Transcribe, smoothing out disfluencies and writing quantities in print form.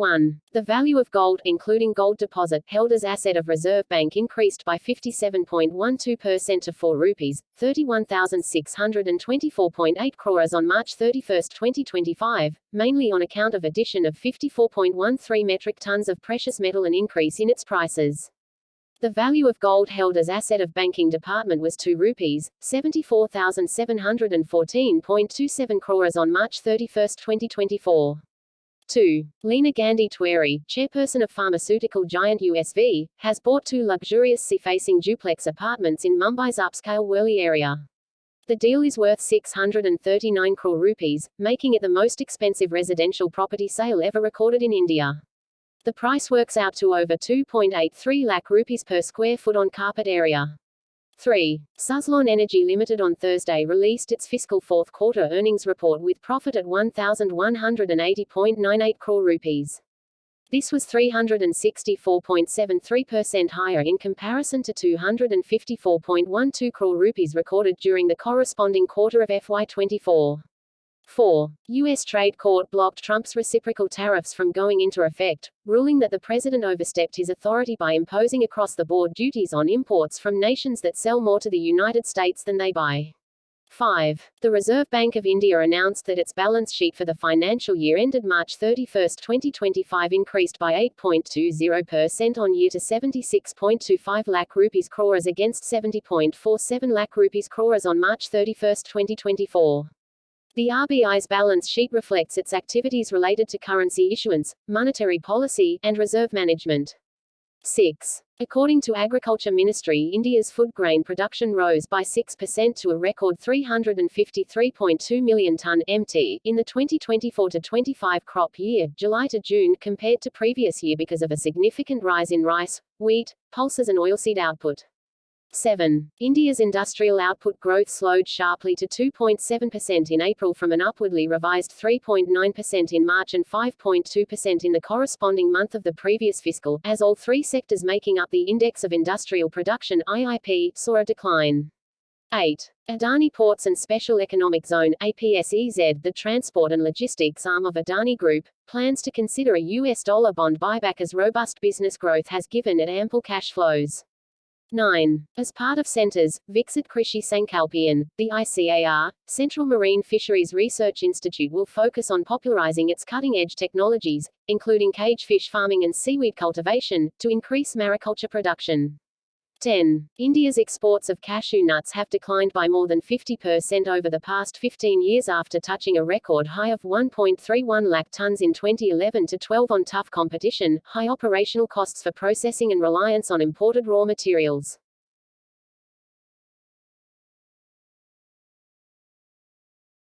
1. The value of gold, including gold deposit, held as asset of Reserve Bank increased by 57.12% to 4 rupees, 31,624.8 crores on March 31, 2025, mainly on account of addition of 54.13 metric tons of precious metal and increase in its prices. The value of gold held as asset of banking department was 2 rupees, 74,714.27 crores on March 31, 2024. 2. Leena Gandhi Tweri, chairperson of pharmaceutical giant USV, has bought 2 luxurious sea-facing duplex apartments in Mumbai's upscale Worli area. The deal is worth 639 crore rupees, making it the most expensive residential property sale ever recorded in India. The price works out to over 2.83 lakh rupees per square foot on carpet area. 3. Suzlon Energy Limited on Thursday released its fiscal fourth quarter earnings report with profit at 1,180.98 crore rupees. This was 364.73% higher in comparison to 254.12 crore rupees recorded during the corresponding quarter of FY24. 4. U.S. Trade Court blocked Trump's reciprocal tariffs from going into effect, ruling that the president overstepped his authority by imposing across-the-board duties on imports from nations that sell more to the United States than they buy. 5. The Reserve Bank of India announced that its balance sheet for the financial year ended March 31, 2025 increased by 8.20% on year to 76.25 lakh rupees crores against 70.47 lakh rupees crores on March 31, 2024. The RBI's balance sheet reflects its activities related to currency issuance, monetary policy, and reserve management. 6. According to Agriculture Ministry, India's food grain production rose by 6% to a record 353.2 million ton (MT) in the 2024-25 crop year, July to June, compared to previous year because of a significant rise in rice, wheat, pulses and oilseed output. 7. India's industrial output growth slowed sharply to 2.7% in April from an upwardly revised 3.9% in March and 5.2% in the corresponding month of the previous fiscal, as all 3 sectors making up the Index of Industrial Production (IIP) saw a decline. 8. Adani Ports and Special Economic Zone (APSEZ), the transport and logistics arm of Adani Group, plans to consider a US dollar bond buyback as robust business growth has given it ample cash flows. 9. As part of Centre's Viksit Krishi Sankalpan, the ICAR, Central Marine Fisheries Research Institute will focus on popularizing its cutting-edge technologies, including cage fish farming and seaweed cultivation, to increase mariculture production. 10. India's exports of cashew nuts have declined by more than 50% over the past 15 years after touching a record high of 1.31 lakh tons in 2011-12 on tough competition, high operational costs for processing and reliance on imported raw materials.